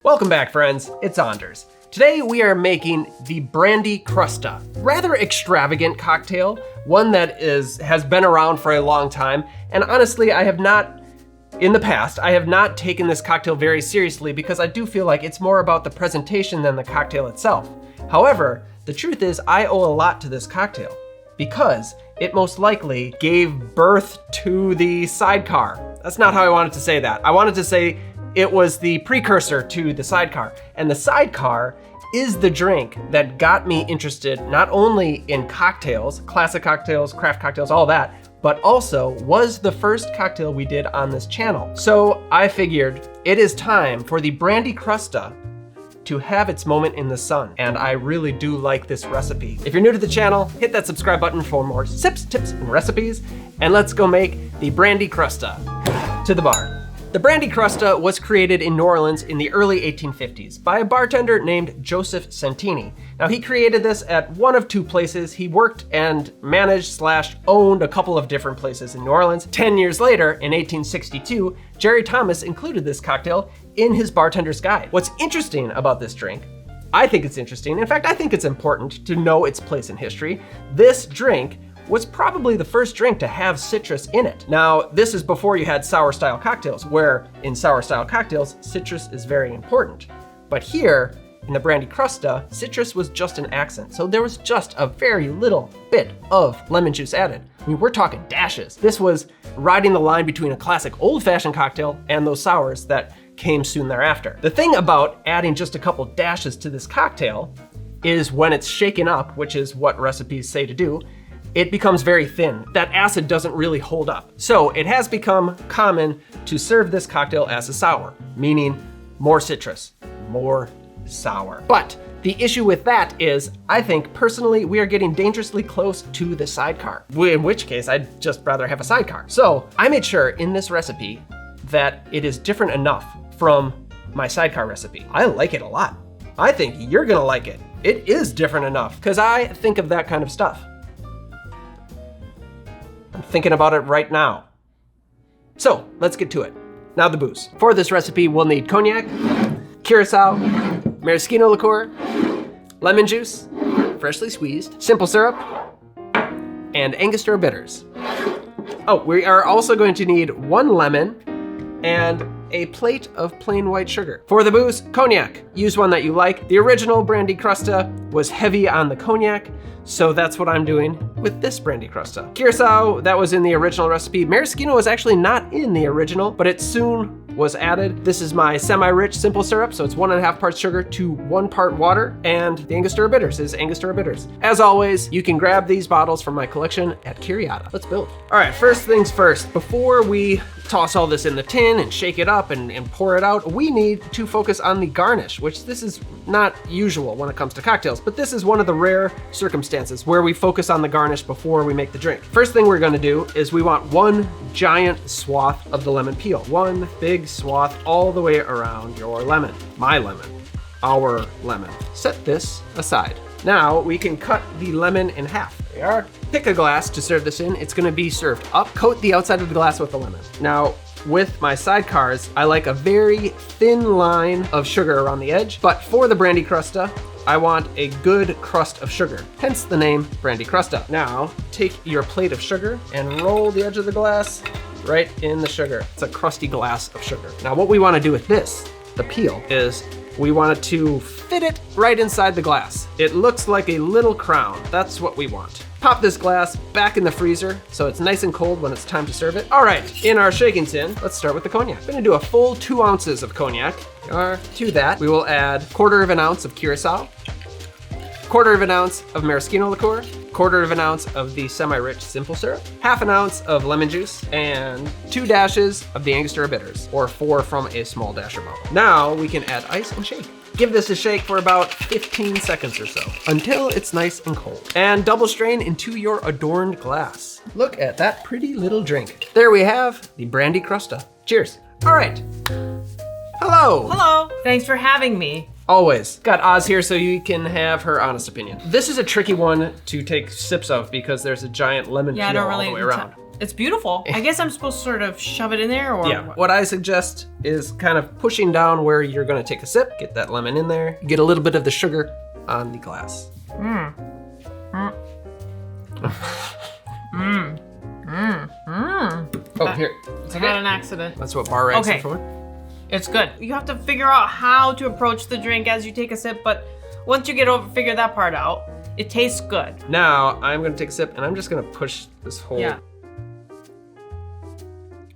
Welcome back, friends. It's Anders. Today we are making the Brandy Crusta. Rather extravagant cocktail, one that has been around for a long time, and honestly, in the past, I have not taken this cocktail very seriously because I do feel like it's more about the presentation than the cocktail itself. However, the truth is I owe a lot to this cocktail because it most likely gave birth to the Sidecar. That's not how I wanted to say that. I wanted to say it was the precursor to the Sidecar. And the Sidecar is the drink that got me interested not only in cocktails, classic cocktails, craft cocktails, all that, but also was the first cocktail we did on this channel. So I figured it is time for the Brandy Crusta to have its moment in the sun. And I really do like this recipe. If you're new to the channel, hit that subscribe button for more sips, tips, and recipes. And let's go make the Brandy Crusta. To the bar. The Brandy Crusta was created in New Orleans in the early 1850s by a bartender named Joseph Santini. Now he created this at one of two places. He worked and managed/owned a couple of different places in New Orleans. 10 years later, in 1862, Jerry Thomas included this cocktail in his bartender's guide. What's interesting about this drink, I think it's interesting, in fact, I think it's important to know its place in history. This drink was probably the first drink to have citrus in it. Now, this is before you had sour style cocktails, where in sour style cocktails, citrus is very important. But here, in the Brandy Crusta, citrus was just an accent. So there was just a very little bit of lemon juice added. I mean, we're talking dashes. This was riding the line between a classic old-fashioned cocktail and those sours that came soon thereafter. The thing about adding just a couple dashes to this cocktail is when it's shaken up, which is what recipes say to do, it becomes very thin. That acid doesn't really hold up. So it has become common to serve this cocktail as a sour, meaning more citrus, more sour. But the issue with that is, I think personally, we are getting dangerously close to the Sidecar, in which case I'd just rather have a Sidecar. So I made sure in this recipe that it is different enough from my Sidecar recipe. I like it a lot. I think you're gonna like it. It is different enough, because I think of that kind of stuff. I'm thinking about it right now. So let's get to it. Now the booze. For this recipe, we'll need Cognac, Curaçao, Maraschino liqueur, lemon juice, freshly squeezed, simple syrup, and Angostura Bitters. Oh, we are also going to need 1 lemon and a plate of plain white sugar. For the booze, Cognac. Use one that you like. The original Brandy Crusta was heavy on the Cognac, so that's what I'm doing with this Brandy Crusta. Curaçao, that was in the original recipe. Maraschino was actually not in the original, but it soon was added. This is my semi-rich simple syrup, so it's 1.5 parts sugar to 1 part water, and the Angostura Bitters is Angostura Bitters. As always, you can grab these bottles from my collection at Curiata. Let's build. All right, first things first, before we toss all this in the tin and shake it up and pour it out, we need to focus on the garnish, which this is not usual when it comes to cocktails, but this is one of the rare circumstances where we focus on the garnish before we make the drink. First thing we're gonna do is we want 1 giant swath of the lemon peel. 1 big swath all the way around your lemon. My lemon, our lemon. Set this aside. Now we can cut the lemon in half. There we are. Pick a glass to serve this in. It's gonna be served up. Coat the outside of the glass with the lemon. Now, with my Sidecars, I like a very thin line of sugar around the edge, but for the Brandy Crusta, I want a good crust of sugar, hence the name Brandy Crusta. Now, take your plate of sugar and roll the edge of the glass right in the sugar. It's a crusty glass of sugar. Now, what we wanna do with this, the peel, is we want to fit it right inside the glass. It looks like a little crown. That's what we want. Pop this glass back in the freezer so it's nice and cold when it's time to serve it. All right, in our shaking tin, let's start with the Cognac. I'm gonna do a full 2 ounces of Cognac. To that, we will add 1/4 ounce of Curaçao, 1/4 ounce of Maraschino liqueur, 1/4 ounce of the semi-rich simple syrup, 1/2 ounce of lemon juice, and 2 dashes of the Angostura Bitters, or 4 from a small dasher bottle. Now we can add ice and shake. Give this a shake for about 15 seconds or so, until it's nice and cold. And double strain into your adorned glass. Look at that pretty little drink. There we have the Brandy Crusta. Cheers. All right. Hello. Hello. Thanks for having me. Always. Got Oz here so you can have her honest opinion. This is a tricky one to take sips of because there's a giant lemon peel all the way around. It's beautiful. I guess I'm supposed to sort of shove it in there or Yeah, what I suggest is kind of pushing down where you're gonna take a sip, get that lemon in there, get a little bit of the sugar on the glass. Mm. Oh, here. It's not an accident. That's what bar rags are for. It's good. You have to figure out how to approach the drink as you take a sip, but once you figure that part out, it tastes good. Now, I'm gonna take a sip and I'm just gonna push this whole... Yeah.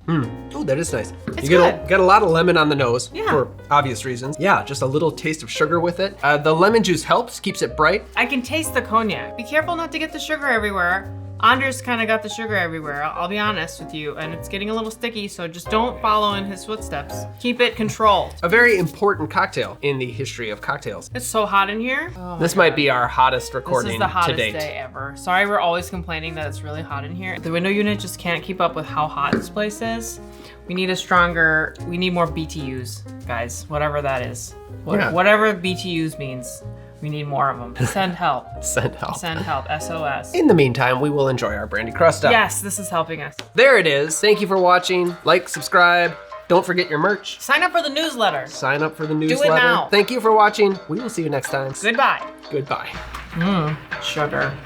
Oh, that is nice. It's you good. get a lot of lemon on the nose Yeah. for obvious reasons. Yeah, just a little taste of sugar with it. The lemon juice helps, keeps it bright. I can taste the cognac. Be careful not to get the sugar everywhere. Anders kind of got the sugar everywhere, I'll be honest with you, and it's getting a little sticky, so just don't follow in his footsteps. Keep it controlled. A very important cocktail in the history of cocktails. It's so hot in here. Oh This might be our hottest recording This is the hottest to date. day ever. Sorry, we're always complaining that it's really hot in here. The window unit just can't keep up with how hot this place is. We need more BTUs, guys, whatever that is. Yeah. Whatever BTUs means, we need more of them. Send help. Send help. Send help, SOS. In the meantime, we will enjoy our Brandy Crusta. Yes, this is helping us. There it is. Thank you for watching. Like, subscribe. Don't forget your merch. Sign up for the newsletter. Sign up for the newsletter. now. Thank you for watching. We will see you next time. Goodbye. Goodbye. Sugar.